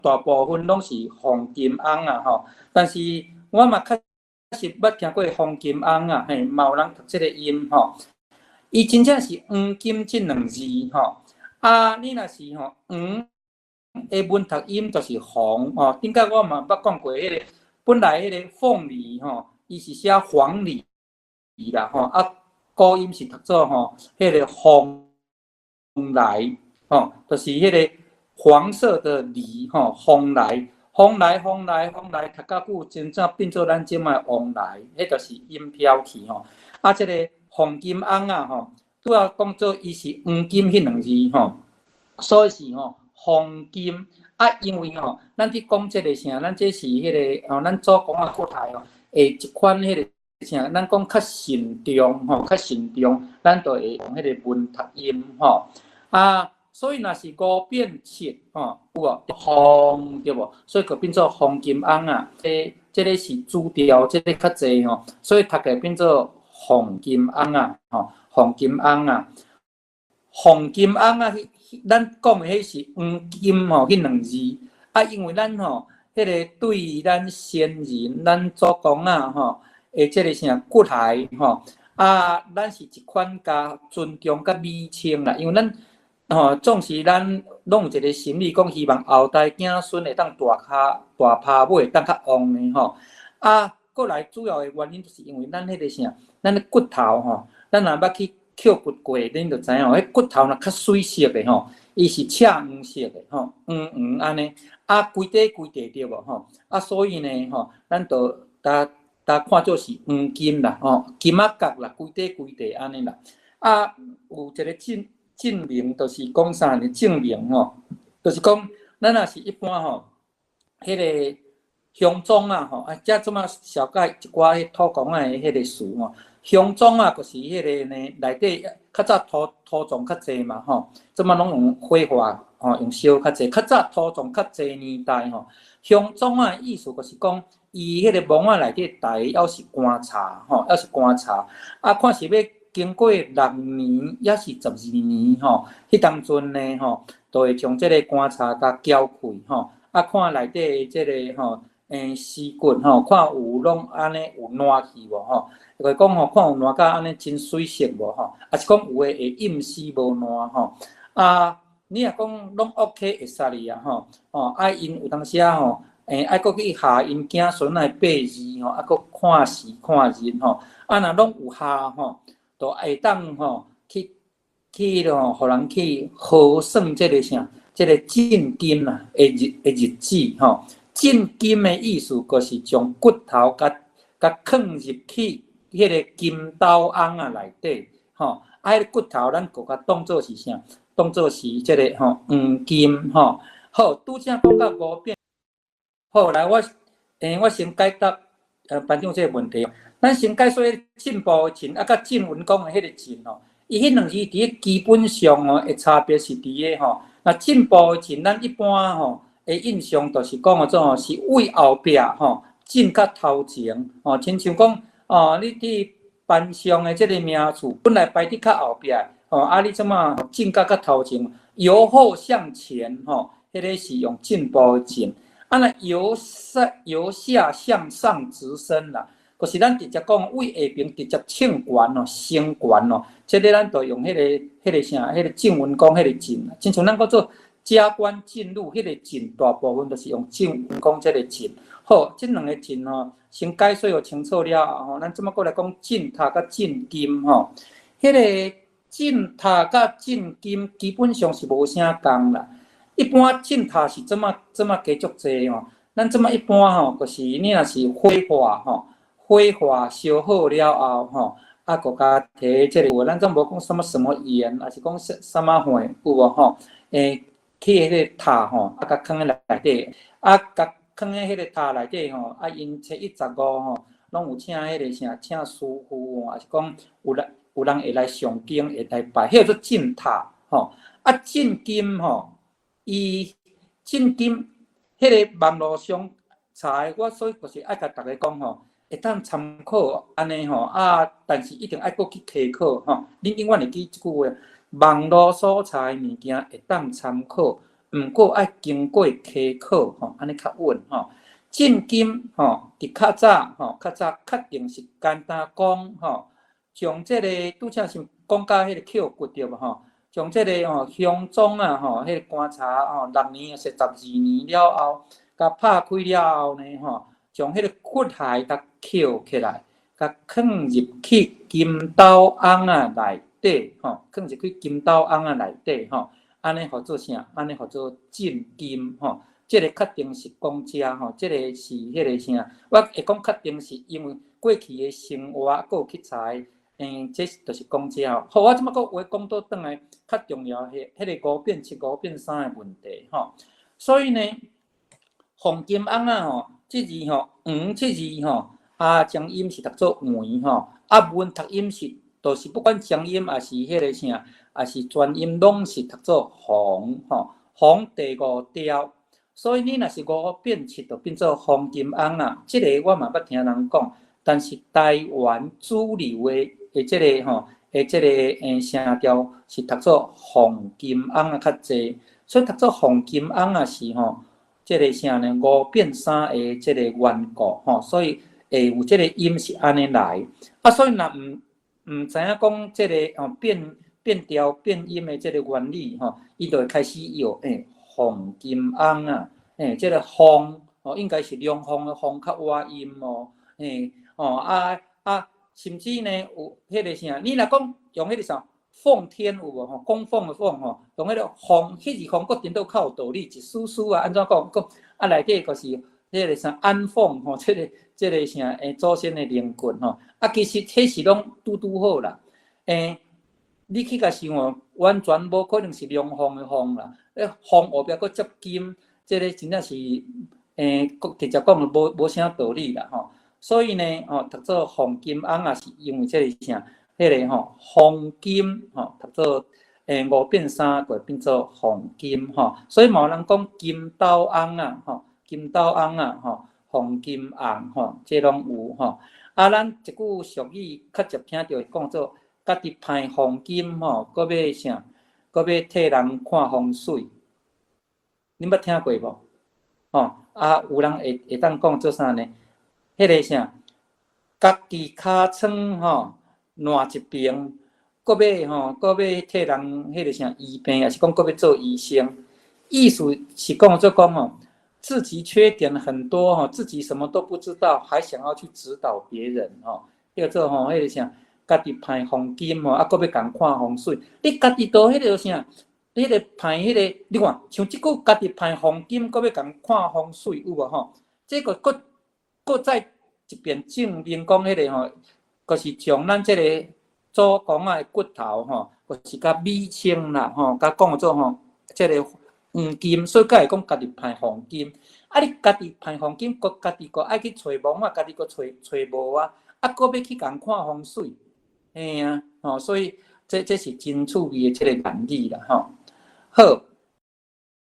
大部分拢是黄金翁啊吼，但是我嘛确实捌听过黄金翁啊，嘿，嘛有人读这个音吼，伊真正是黄金这两字吼，啊，你若是吼黄的文读音就是红哦，顶个我嘛捌讲过，迄个本来迄个凤梨吼，伊是写黄梨啦吼，啊，古音是读做吼，迄个红来吼，就是迄个黄色的梨吼，红来，红来，红来，红来，读较久，真正变做咱即卖黄来，迄就是音飘去吼。啊，即个黄金翁啊吼，拄仔讲做伊是黄金迄两字吼，所以是吼。黄金啊，因为吼，咱伫讲即个啥，咱这是迄个咱祖公啊国台哦，诶一款迄个啥，咱讲较慎重吼，较慎重，咱就会用迄个文读音吼啊，所以若是五变七吼，有无黄对无？所以就变做黄金翁啊，这个是主调，这个较济吼，所以读起来变做黄金翁啊，吼，黄金翁啊，黄金翁啊。咱讲的迄是黄金吼，迄两字啊，因为咱吼，迄个对咱先人、咱祖公啊吼，诶，即个啥骨骸吼啊，咱是一款加尊重甲美称啦，因为咱吼总是咱拢有一个心理，讲希望后代子孙会当大趴尾，当较旺的吼啊。过来主要的原因就是因为咱迄个啥，咱的骨头吼，咱若捌去。扣骨过，恁就知影，迄骨头若较水色的吼，伊是赤黄色的吼，黄安尼，啊，规底对无吼，啊，所以呢吼，咱就大看做是黄金啦吼，金仔角啦，规底安尼啦，啊，有一个证明，就是讲啥呢？证明吼，就是讲咱若是一般吼，迄个乡庄啊吼，啊，遮即马小解一寡迄土公仔的迄个词吼。乡庄啊，就是迄个呢，内底较早土葬较济嘛吼，即马拢用火化吼，用烧较济。较早土葬较济年代吼，乡庄啊意思就是讲，伊迄个墓仔内底台要是棺柴吼，要是棺材，啊，看是要经过6年，也是12年吼，迄当阵呢吼，就会将即个棺材甲搅开吼，啊，看内底即个吼，尸骨吼，看有拢安尼有烂去无吼。就是讲吼，看有烂甲安尼真水色无吼，啊是讲有诶会隐湿无烂吼。啊，你若讲拢 OK 会使哩啊吼，哦，啊因有当时啊吼，爱搁去下因囝孙来爬字吼，啊搁看时看日吼，啊若拢有下吼，就会当吼去咯，互人去核算即个啥，即个进金啦，日子吼，进金诶意思就是将骨头甲放入去。迄个金刀甕啊内底，吼，啊，迄个骨头咱个甲当做是啥？当做是即个吼黄金吼。好，拄则讲到五变，好来我先解答班长这个问题。咱先解说进步的进啊，甲进文讲的迄个进吼，伊迄两字伫基本上哦，的差别是伫个吼。那进步的进，咱一般吼的印象就是讲做是为后壁吼进甲头前吼，亲像讲。哦，你伫班上的即个名次，本来排伫较后壁，哦，啊，你即马进到较头前，由后向前，吼，迄个是用进步的进，啊，那由下向上直升啦，就是咱直接讲为下边直接称悬哦，升悬哦，即个咱就用迄个啥，迄个正文讲迄个进，亲像咱讲做加官进入，迄个进大部分都是用正文讲即个进。好，即两个进吼，先解说有清楚了吼，咱即马过来讲进塔甲进金吼，迄个进塔甲进金基本上是无啥共啦。一般进塔是怎么加足济吼？咱即马一般吼，就是你若是火化吼，火化烧好了后吼，啊，国家摕即个话，咱总无讲什么盐，还是讲什么货有无吼？去迄个塔吼，啊，甲放喺内底，啊，甲放喺迄个塔内底吼，啊，因715吼，拢有请迄个啥，请师傅吼，也是讲有人会来上经，会来拜，迄个做进塔吼。啊，进金吼，伊进金迄个网络上查的，我所以就是爱甲大家讲吼，会当参考安尼吼啊，但是一定爱搁去科考吼。恁永远会记即句话，网络所查的物件会当参考。毋过爱经过溪口吼，安尼较稳吼。进金吼，伫较早吼，较定是简单讲吼，从即个拄则是讲到迄个扣骨对无吼？从即个吼乡庄啊吼，迄个观察吼6年或12年了后，甲拍开了后呢吼，从迄个骨骸甲扣起来，甲放入去金刀甕啊内底吼，放入去金刀甕啊内底吼，安尼互做啥？安尼互做进金吼。即个确定是公家吼，即个是迄个啥？我会讲确定是因为过去的生活，还有去查，这就是公家。好，我即摆个话讲倒转来，较重要迄个5变7、5变3的问题吼。所以呢，黄金翁啊吼，即字吼，即字吼，江音是读做黄吼，文读音是，就是不管江音也是迄个啥，也是全音，拢是读做黄吼，黄第5调。所以你若是5变7，就变做黄金翁啊。即个我嘛捌听人讲，但是台湾主流的即个吼，即个声调是读做黄金翁啊较济。所以读做黄金翁啊是吼，即个啥呢？5变3的即个缘故吼，所以会有即个音是安尼来。所以若毋知影讲即个变调变音的即个原理吼，伊就会开始用黄金翁啊，即个黄应该是龙凤的凤较歪音哦，甚至呢有迄个啥，你若讲用迄个啥奉天有无吼？供奉的奉吼，用迄个凤，迄字凤佫颠倒较有道理，一丝丝啊，安怎讲？内底就是迄个啥安奉吼，即个啥祖先的灵魂吼，其实迄是拢拄好啦，你去甲想哦，完全无可能是龙凤的凤啦。凤后壁佫接金，即个真正是直接讲无啥道理啦吼。所以呢，读做黄金翁也是因为即个啥，迄个吼黄金吼，读做5变3，就变做黄金吼。所以嘛有人讲金刀翁啊吼，金刀翁啊吼，黄金翁吼，即拢有吼。咱一句俗语较常听到讲做。家己派黄金吼，搁要啥？搁要替人看风水，恁捌听过无？有人会当讲做啥呢？迄个啥？家己尻川吼烂一边，搁要替人迄个啥医病，也是讲搁要做医生。意思是讲做讲吼，自己缺点很多吼，自己什么都不知道，还想要去指导别人吼，叫做吼迄个啥？家己派黄金吼，搁要共看风水。你家己都迄个啥？迄个派迄个，你看像即句家己派黄金，搁要共看风水有无吼？这个搁再一遍证明讲迄个吼，就是将咱即个祖公仔的骨头吼，就是较美清啦吼，甲讲做吼，即个黄金，所以才会讲家己派黄金。你家己派黄金，搁家己搁爱去找墓啊，家己搁找墓啊，搁要去共看风水。所以这是真趣味的这个原理啦，吼。好，